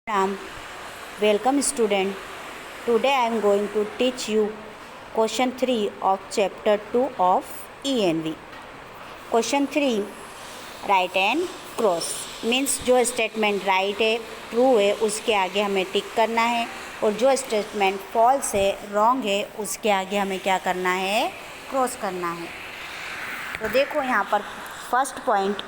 Ram, welcome student. Today I am going to teach you question 3 of chapter 2 of ENV. Question 3, right and cross means जो statement right है true है उसके आगे हमें टिक करना है और जो स्टेटमेंट फॉल्स है रॉन्ग है उसके आगे हमें क्या करना है, क्रॉस करना है। तो देखो यहाँ पर first point,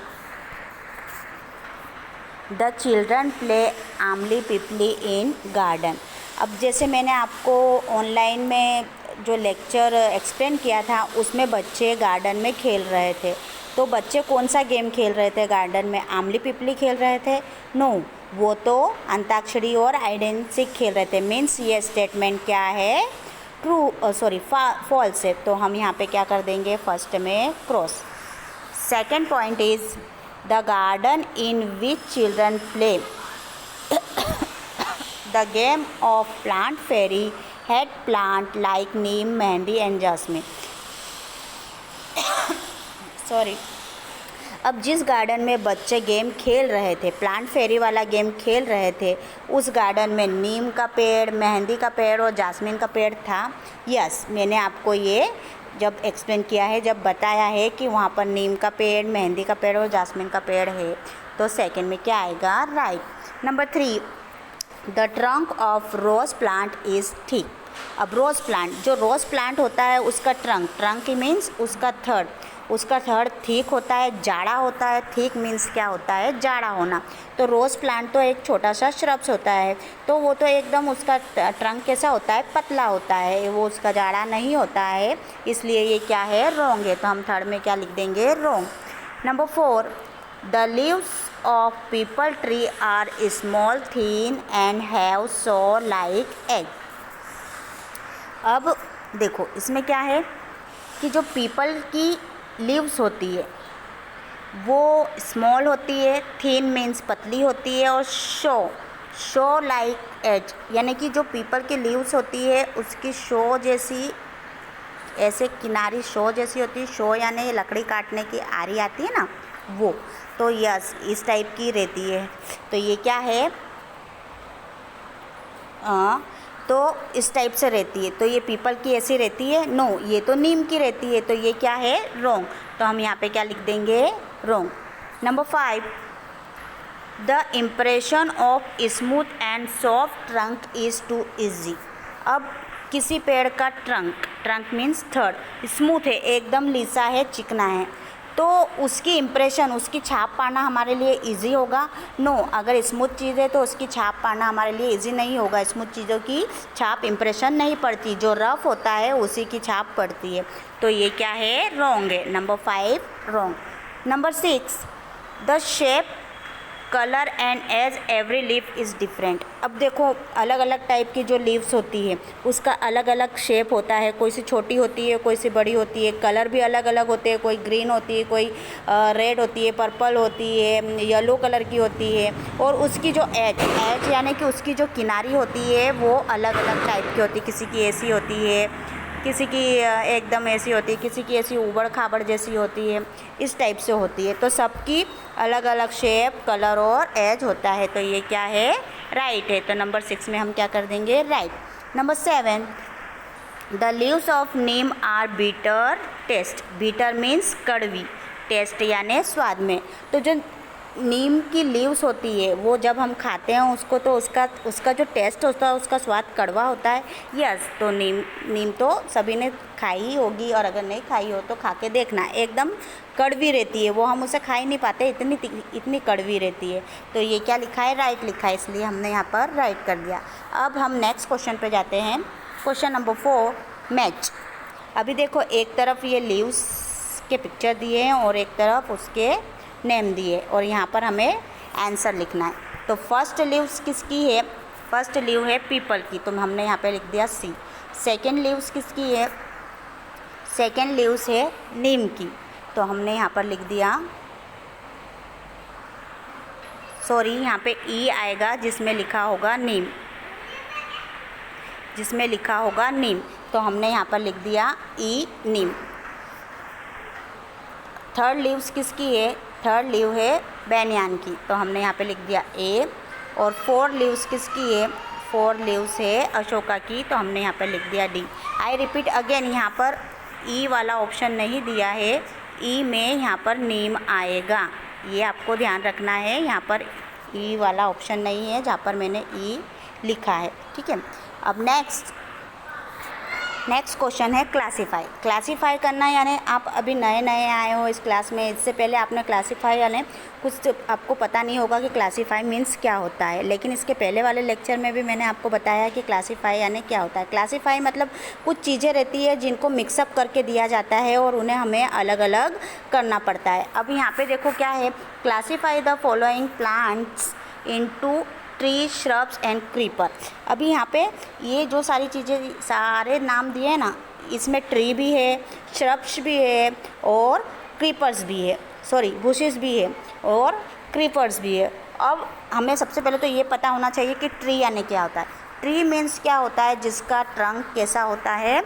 the children play Amli Pipli in garden. अब जैसे मैंने आपको ऑनलाइन में जो लेक्चर एक्सप्लेन किया था उसमें बच्चे गार्डन में खेल रहे थे। तो बच्चे कौन सा गेम खेल रहे थे गार्डन में? आमली पिपली खेल रहे थे? नो, वो तो अंताक्षरी और हाइड एंड सीक खेल रहे थे। मीन्स ये स्टेटमेंट क्या है, ट्रू फॉल्स है। तो हम यहाँ पे क्या कर देंगे, फर्स्ट में cross. Second point is the garden in which children play the game of plant fairy had plant like neem, mehndi and jasmine। Sorry. अब जिस गार्डन में बच्चे गेम खेल रहे थे, प्लांट फेरी वाला गेम खेल रहे थे, उस गार्डन में नीम का पेड़, मेहंदी का पेड़ और जास्मिन का पेड़ था। यस, मैंने आपको ये जब एक्सप्लेन किया है, जब बताया है कि वहाँ पर नीम का पेड़, मेहंदी का पेड़ और जास्मिन का पेड़ है। तो सेकंड में क्या आएगा, right. Number 3, the trunk of rose plant is thick. अब रोज़ प्लांट, जो रोज़ प्लांट होता है उसका ट्रंक मीन्स उसका थर्ड थिक होता है, जाड़ा होता है। थिक मीन्स क्या होता है, जाड़ा होना। तो रोज़ प्लांट तो एक छोटा सा श्रब्स होता है, तो वो तो एकदम उसका ट्रंक कैसा होता है, पतला होता है, वो उसका जाड़ा नहीं होता है, इसलिए ये क्या है, रॉन्ग है। तो हम थर्ड में क्या लिख देंगे, wrong. Number 4, the leaves of peepal tree are small, thin and have so like egg. अब देखो इसमें क्या है कि जो पीपल की लीव्स होती है वो स्मॉल होती है, थिन मीन्स पतली होती है, और शो लाइक एज यानी कि जो पीपल की लीव्स होती है उसकी शो जैसी, ऐसे किनारी शो जैसी होती है। शो यानी लकड़ी काटने की आरी आती है ना, वो। तो यस, इस टाइप की रहती है। तो ये क्या है, तो इस टाइप से रहती है। तो ये पीपल की ऐसी रहती है? नो, ये तो नीम की रहती है। तो ये क्या है, रॉन्ग। तो हम यहाँ पे क्या लिख देंगे, wrong. Number 5, the impression of smooth and soft trunk is too easy. अब किसी पेड़ का ट्रंक मीन्स थर्ड स्मूथ है, एकदम लीसा है, चिकना है, तो उसकी इम्प्रेशन, उसकी छाप पाना हमारे लिए इजी होगा? नो, अगर स्मूथ चीज़ है तो उसकी छाप पाना हमारे लिए इजी नहीं होगा। स्मूथ चीज़ों की छाप इम्प्रेशन नहीं पड़ती, जो रफ़ होता है उसी की छाप पड़ती है। तो ये क्या है, रॉन्ग है। Number 5 wrong. Number 6, the shape, colour and edge every leaf is different. अब देखो अलग अलग टाइप की जो लीव्स होती है उसका अलग अलग शेप होता है, कोई सी छोटी होती है, कोई सी बड़ी होती है। कलर भी अलग अलग होते हैं, कोई ग्रीन होती है, कोई रेड होती है, पर्पल होती है, येलो कलर की होती है। और उसकी जो एज यानी कि उसकी जो किनारी होती है वो अलग अलग टाइप की होती है। किसी की ऐसी होती है, किसी की एकदम ऐसी होती है, किसी की ऐसी ऊबड़ खाबड़ जैसी होती है, इस टाइप से होती है। तो सबकी अलग अलग शेप, कलर और एज होता है। तो ये क्या है, राइट है। तो नंबर 6 में हम क्या कर देंगे, right. Number 7, the leaves of neem are bitter taste. Bitter means कड़वी, टेस्ट यानी स्वाद में। तो जो नीम की लीव्स होती है वो जब हम खाते हैं उसको, तो उसका जो टेस्ट होता है, उसका स्वाद कड़वा होता है। यस, तो नीम तो सभी ने खाई ही होगी, और अगर नहीं खाई हो तो खा के देखना, एकदम कड़वी रहती है, वो हम उसे खा ही नहीं पाते, इतनी कड़वी रहती है। तो ये क्या लिखा है, राइट लिखा है, इसलिए हमने यहाँ पर राइट कर दिया। अब हम नेक्स्ट क्वेश्चन पे जाते हैं। Question number 4, match. अभी देखो एक तरफ ये लीव्स के पिक्चर दिए हैं और एक तरफ उसके नेम दिए, और यहाँ पर हमें आंसर लिखना है। तो फर्स्ट लीव्स किसकी है, फर्स्ट लीव है पीपल की, तो हमने यहाँ पे लिख दिया सी। सेकंड लीव्स किसकी है, सेकंड लीव्स है नीम की, तो हमने यहाँ पर लिख दिया, सॉरी यहाँ पे ई आएगा जिसमें लिखा होगा नीम, जिसमें लिखा होगा नीम, तो हमने यहाँ पर लिख दिया ई, नीम। थर्ड लीव्स किसकी है, थर्ड लीव है बैनियान की, तो हमने यहाँ पे लिख दिया ए। और 4 लीव्स किसकी है, 4 लीव्स है अशोका की, तो हमने यहाँ पर लिख दिया डी। आई रिपीट अगेन, यहाँ पर ई वाला ऑप्शन नहीं दिया है, ई में यहाँ पर नीम आएगा, ये आपको ध्यान रखना है। यहाँ पर ई वाला ऑप्शन नहीं है जहाँ पर मैंने ई लिखा है, ठीक है। अब नेक्स्ट क्वेश्चन है क्लासीफाई। क्लासीफाई करना यानी आप अभी नए नए आए हो इस क्लास में, इससे पहले आपने क्लासीफाई यानी कुछ आपको पता नहीं होगा कि क्लासीफाई मीन्स क्या होता है, लेकिन इसके पहले वाले लेक्चर में भी मैंने आपको बताया कि क्लासीफाई यानी क्या होता है। क्लासीफाई मतलब कुछ चीज़ें रहती है जिनको मिक्सअप करके दिया जाता है और उन्हें हमें अलग अलग करना पड़ता है। अब यहाँ पर देखो क्या है, classify the following plants into tree, shrubs and creeper. अभी यहाँ पे ये जो सारी चीज़ें सारे नाम दिए हैं ना, इसमें ट्री भी है, श्रब्स भी है और क्रीपर्स भी है, सॉरी बुशेस भी है और क्रीपर्स भी है। अब हमें सबसे पहले तो ये पता होना चाहिए कि ट्री यानी क्या होता है। ट्री मीन्स क्या होता है, जिसका ट्रंक कैसा होता है,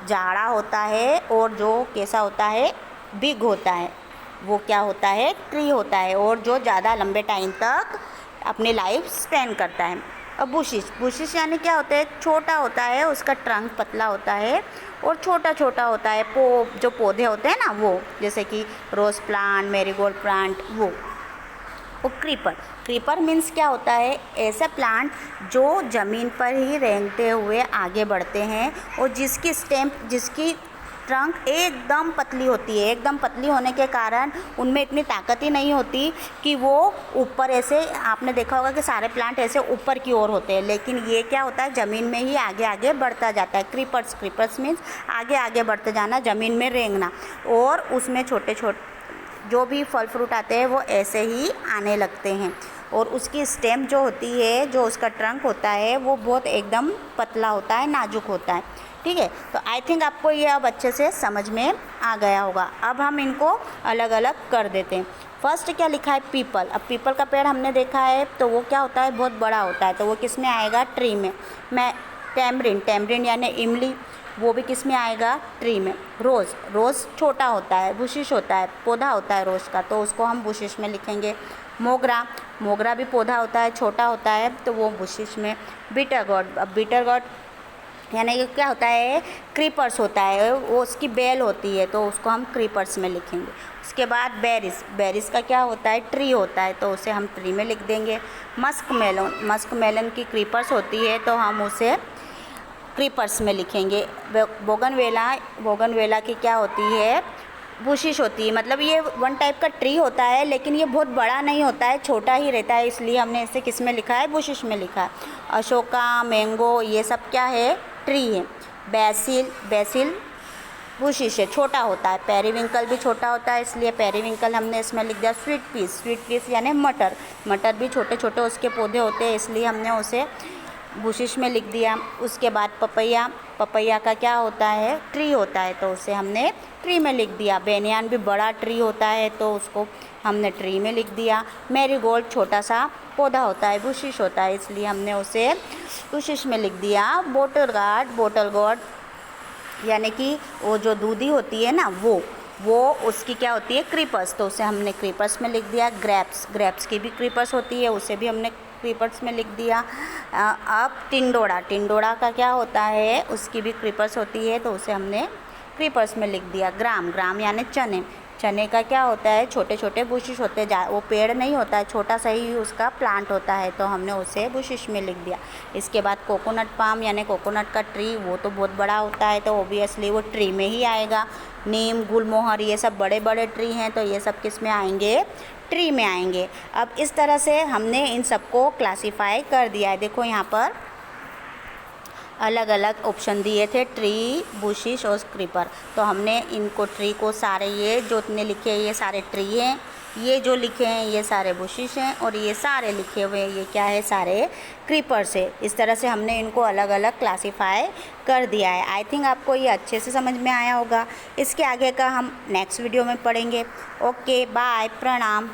जाड़ा होता है और जो कैसा होता है, बिग होता है, वो क्या होता है, ट्री होता है, और जो ज़्यादा लंबे टाइम तक अपनी लाइफ स्पेंड करता है। अब बुशिश यानी क्या होता है, छोटा होता है, उसका ट्रंक पतला होता है और छोटा छोटा होता है, जो पौधे होते हैं ना वो, जैसे कि रोज़ प्लांट, मैरीगोल्ड प्लांट, वो। और क्रीपर मीन्स क्या होता है, ऐसा प्लांट जो ज़मीन पर ही रेंगते हुए आगे बढ़ते हैं और जिसकी ट्रंक एकदम पतली होती है। एकदम पतली होने के कारण उनमें इतनी ताकत ही नहीं होती कि वो ऊपर, ऐसे आपने देखा होगा कि सारे प्लांट ऐसे ऊपर की ओर होते हैं, लेकिन ये क्या होता है, ज़मीन में ही आगे आगे बढ़ता जाता है। क्रीपर्स मीन्स आगे आगे बढ़ते जाना, ज़मीन में रेंगना, और उसमें छोटे छोटे जो भी फल फ्रूट आते हैं वो ऐसे ही आने लगते हैं। और उसकी स्टेम जो होती है, जो उसका ट्रंक होता है, वो बहुत एकदम पतला होता है, नाजुक होता है, ठीक है। तो आई थिंक आपको ये अब अच्छे से समझ में आ गया होगा। अब हम इनको अलग अलग कर देते हैं। फर्स्ट क्या लिखा है, पीपल। अब पीपल का पेड़ हमने देखा है तो वो क्या होता है, बहुत बड़ा होता है, तो वो किस में आएगा, ट्री में। टेमरिन यानी इमली, वो भी किस में आएगा, ट्री में। रोज़ छोटा होता है, बुशिश होता है, पौधा होता है रोज़ का, तो उसको हम बुशिश में लिखेंगे। मोगरा भी पौधा होता है, छोटा होता है, तो वो बुशिश में। बिटर गॉड यानी कि क्या होता है, क्रीपर्स होता है, वो उसकी बेल होती है, तो उसको हम क्रीपर्स में लिखेंगे। उसके बाद बेरिस का क्या होता है, ट्री होता है, तो उसे हम ट्री में लिख देंगे। मस्क मेलन की क्रीपर्स होती है, तो हम उसे क्रीपर्स में लिखेंगे। बोगनवेला की क्या होती है, बुशिश होती है, मतलब ये वन टाइप का ट्री होता है, लेकिन ये बहुत बड़ा नहीं होता है, छोटा ही रहता है, इसलिए हमने इसे किस में लिखा है, बुशिश में लिखा है। अशोका, मैंगो, ये सब क्या है, ट्री है। बेसिल बुशिश है, छोटा होता है। पेरीविंकल भी छोटा होता है, इसलिए पेरीविंकल हमने इसमें लिख दिया। स्वीट पीस यानी मटर भी छोटे छोटे उसके पौधे होते हैं, इसलिए हमने उसे बुशिश में लिख दिया। उसके बाद पपैया का क्या होता है, ट्री होता है, तो उसे हमने ट्री में लिख दिया। बेनियान भी बड़ा ट्री होता है, तो उसको हमने ट्री में लिख दिया। मैरीगोल्ड छोटा सा पौधा होता है, बुशिश होता है, इसलिए हमने उसे बुशिश में लिख दिया। बोटल गार्ड यानी कि वो जो दूधी होती है ना, वो उसकी क्या होती है, क्रीपर्स, तो उसे हमने क्रीपर्स में लिख दिया। ग्रेप्स की भी क्रीपर्स होती है, उसे भी हमने क्रीपर्स में लिख दिया। अब टिंडोड़ा का क्या होता है, उसकी भी क्रीपर्स होती है, तो उसे हमने क्रीपर्स में लिख दिया। ग्राम यानी चने का क्या होता है, छोटे छोटे बुशिश होते हैं, वो पेड़ नहीं होता है, छोटा सा ही उसका प्लांट होता है, तो हमने उसे बुशिश में लिख दिया। इसके बाद कोकोनट पाम यानी कोकोनट का ट्री, वो तो बहुत बड़ा होता है, तो ओबियसली वो ट्री में ही आएगा। नीम, गुलमोहर, ये सब बड़े बड़े ट्री हैं, तो ये सब किस में आएंगे, ट्री में आएंगे। अब इस तरह से हमने इन सबको क्लासीफाई कर दिया है। देखो यहाँ पर अलग अलग ऑप्शन दिए थे, ट्री, बुशिश और क्रीपर, तो हमने इनको ट्री को सारे, ये जो इतने लिखे हैं ये सारे ट्री हैं, ये जो लिखे हैं ये सारे बुशिश हैं, और ये सारे लिखे हुए ये क्या है, सारे क्रीपर्स है। इस तरह से हमने इनको अलग अलग क्लासीफाई कर दिया है। आई थिंक आपको ये अच्छे से समझ में आया होगा। इसके आगे का हम नेक्स्ट वीडियो में पढ़ेंगे। ओके, बाय, प्रणाम।